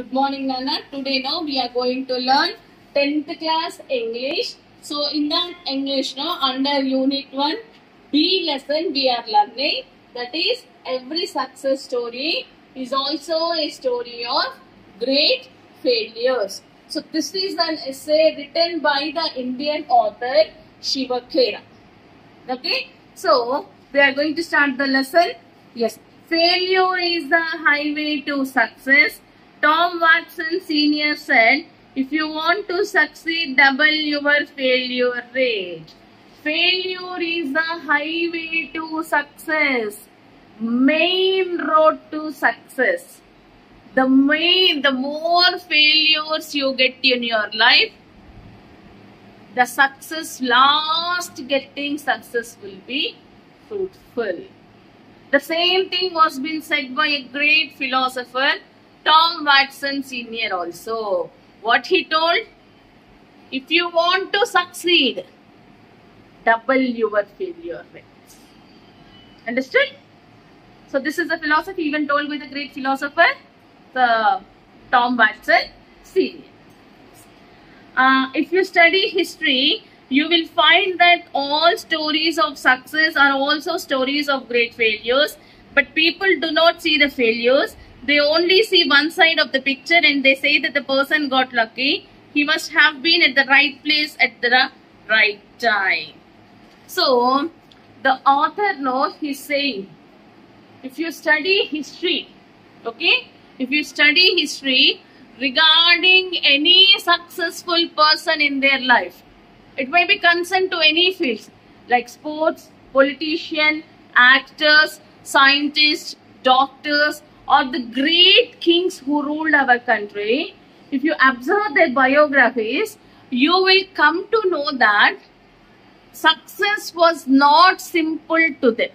Good morning, Nana. Today now we are going to learn 10th class English. So in that English now under unit 1 B lesson we are learning, that is every success story is also a story of great failures. So this is an essay written by the Indian author Shiva Khera. Okay, so we are going to start the lesson. Yes, failure is the highway to success. Tom Watson Sr. said, if you want to succeed, double your failure rate. Failure is the highway to success. Main road to success. The more failures you get in your life, the getting success will be fruitful. The same thing was been said by a great philosopher, Tom Watson Sr. also. What he told? If you want to succeed, double your failure rates. Understood? So this is a philosophy even told by the great philosopher, the Tom Watson Sr. If you study history, you will find that all stories of success are also stories of great failures. But people do not see the failures. They only see one side of the picture and they say that the person got lucky. He must have been at the right place at the right time. So, the author knows he's saying, if you study history, okay, if you study history regarding any successful person in their life, it may be concerned to any fields like sports, politician, actors, scientists, doctors, or the great kings who ruled our country. If you observe their biographies, you will come to know that success was not simple to them.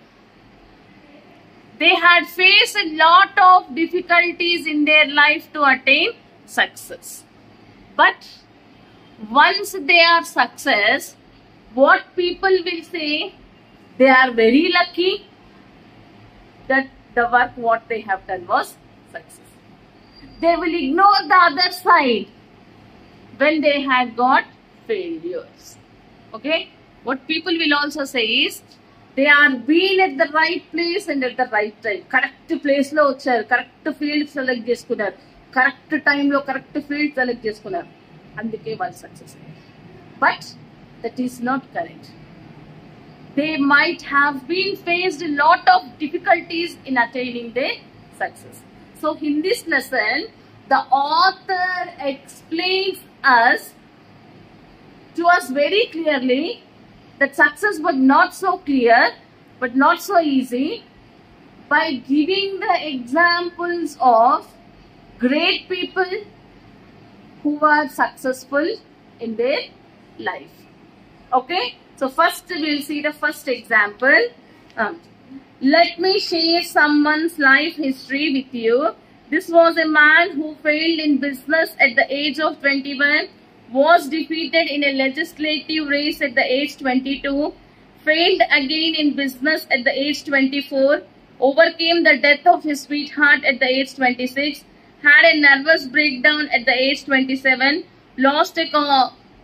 They had faced a lot of difficulties in their life to attain success. But once they are success, what people will say? They are very lucky that the work what they have done was success. They will ignore the other side when they had got failures. Okay? What people will also say is, they are being at the right place and at the right time. Correct place lo vachar, correct field select cheskunar, correct time lo correct field select cheskunar. Andike వాళ్ళు success. But that is not correct. They might have been faced a lot of difficulties in attaining their success. So in this lesson, the author explains to us very clearly that success was not so clear, but not so easy, by giving the examples of great people who are successful in their life. Okay? So first we will see the first example. Let me share someone's life history with you. This was a man who failed in business at the age of 21, was defeated in a legislative race at the age 22, failed again in business at the age 24, overcame the death of his sweetheart at the age 26, had a nervous breakdown at the age 27, lost a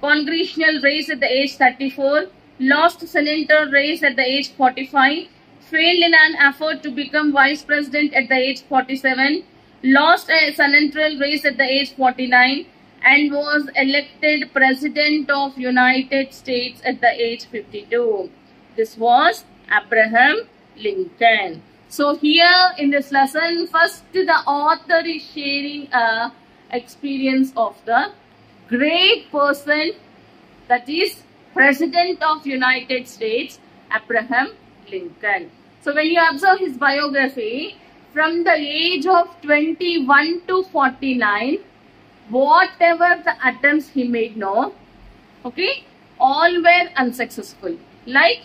congressional race at the age 34, lost senator race at the age 45, failed in an effort to become vice president at the age 47, lost a senatorial race at the age 49, and was elected president of United States at the age 52. This was Abraham Lincoln. So here in this lesson, first the author is sharing a experience of the great person, that is President of United States, Abraham Lincoln. So when you observe his biography, from the age of 21 to 49, whatever the attempts he made, okay, all were unsuccessful. Like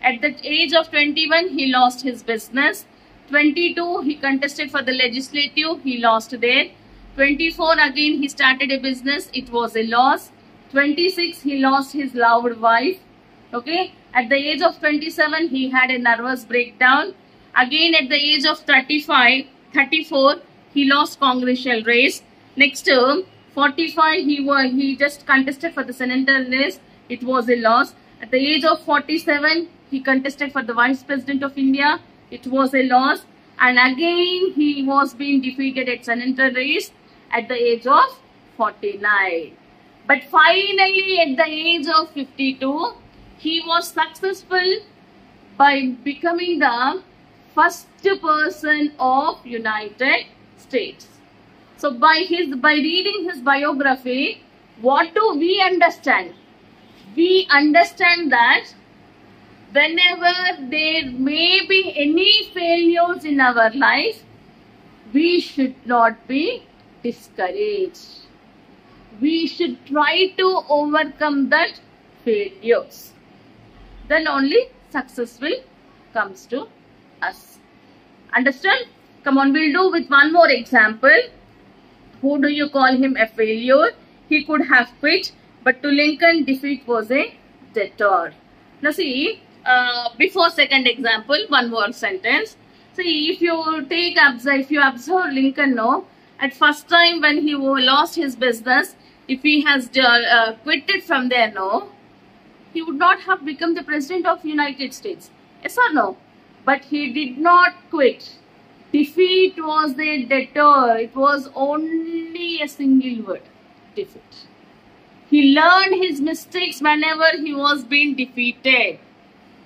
at the age of 21, he lost his business. 22, he contested for the legislative, he lost there. 24, again he started a business, it was a loss. 26, he lost his loved wife. Okay, at the age of 27, he had a nervous breakdown. Again at the age of 34, he lost congressional race. Next, 45, he just contested for the senator race. It was a loss. At the age of 47, he contested for the vice president of India. It was a loss. And again, he was being defeated at senator race at the age of 49. But finally, at the age of 52, he was successful by becoming the first person of United States. So by reading his biography, what do we understand? We understand that whenever there may be any failures in our life, we should not be discouraged. We should try to overcome that failures. Then only success will comes to us. Understand? Come on, we'll do with one more example. Who do you call him a failure? He could have quit, but to Lincoln, defeat was a detour. Now see, before second example, one more sentence. See, if you observe Lincoln, no, at first time when he lost his business, if he has quitted from there, no, he would not have become the president of United States. Yes or no? But he did not quit. Defeat was a detour. It was only a single word. Defeat. He learned his mistakes whenever he was being defeated.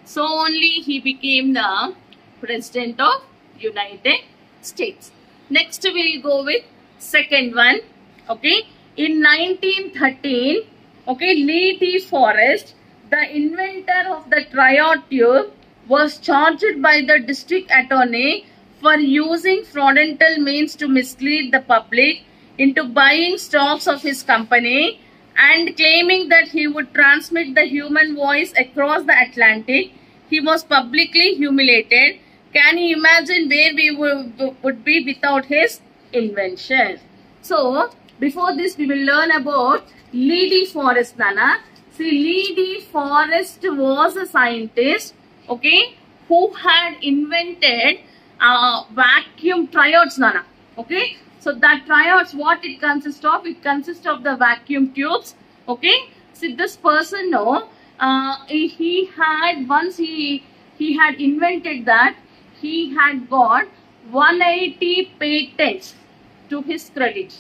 So only he became the president of United States. Next we'll go with second one. Okay. In 1913, okay, Lee De Forest, the inventor of the triode tube, was charged by the district attorney for using fraudulent means to mislead the public into buying stocks of his company and claiming that he would transmit the human voice across the Atlantic. He was publicly humiliated. Can you imagine where we would be without his invention? So, before this we will learn about Lee De Forest, Nana. See, Lee De Forest was a scientist, okay, who had invented vacuum triodes, Nana. Okay, so that triodes, what it consists of? It consists of the vacuum tubes. Okay, see, this person, no, he had once he had invented that, he had got 180 patents to his credit.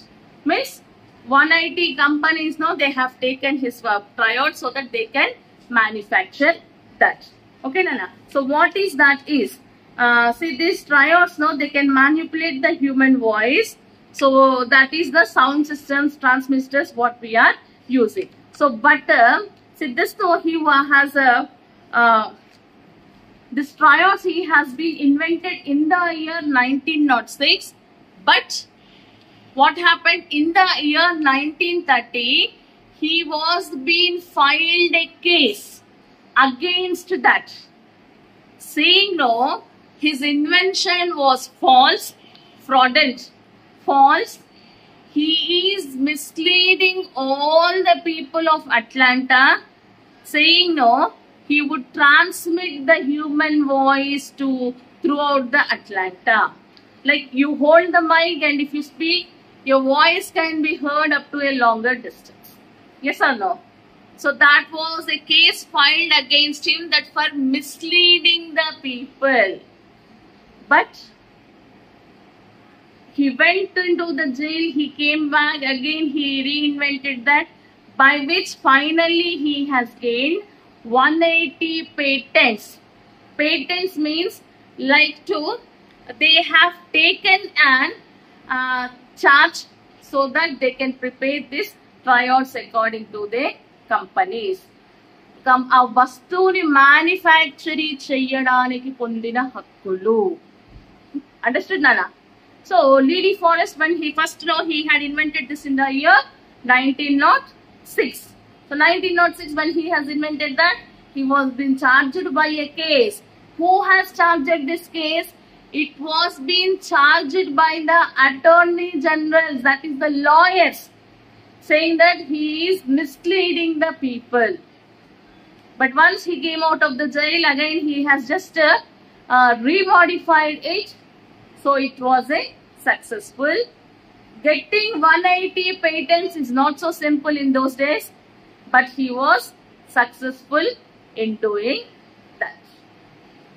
Means 180 companies, no, they have taken his triodes so that they can manufacture that. Okay, Nana. So what is that is? See, these triodes, no, they can manipulate the human voice. So that is the sound systems, transmitters, what we are using. So, but see, this though he has a this triodes, he has been invented in the year 1906. But what happened in the year 1930? He was being filed a case against that, saying no, his invention was false, fraudulent, false. He is misleading all the people of Atlanta, saying no, he would transmit the human voice throughout the Atlanta. Like you hold the mic and if you speak, your voice can be heard up to a longer distance. Yes or no? So that was a case filed against him, that for misleading the people. But he went into the jail, he came back, again he reinvented that, by which finally he has gained 180 patents. Patents means like they have taken an charge so that they can prepare this triodes according to their companies. ఆ వస్తువుని మ్యానుఫ్యాక్చరీ చేయడానికి పొందిన హక్కులు. Understood, Nana? So, Lee De Forest, when he first he had invented this in the year 1906. So, 1906, when he has invented that, he was being charged by a case. Who has charged this case? It was being charged by the Attorney General, that is the lawyers, saying that he is misleading the people. But once he came out of the jail, again he has just remodified it. So it was a successful Getting 180 patents is not so simple in those days, but he was successful in doing that.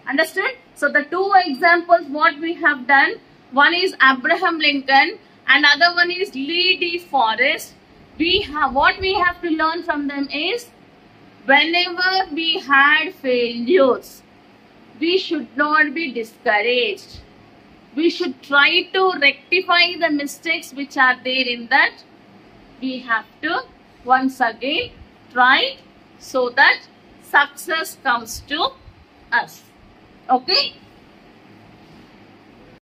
Understood? So the two examples what we have done, one is Abraham Lincoln and other one is Lee De Forest. What we have to learn from them is, whenever we had failures, we should not be discouraged. We should try to rectify the mistakes which are there in that. We have to once again try so that success comes to us. Okay.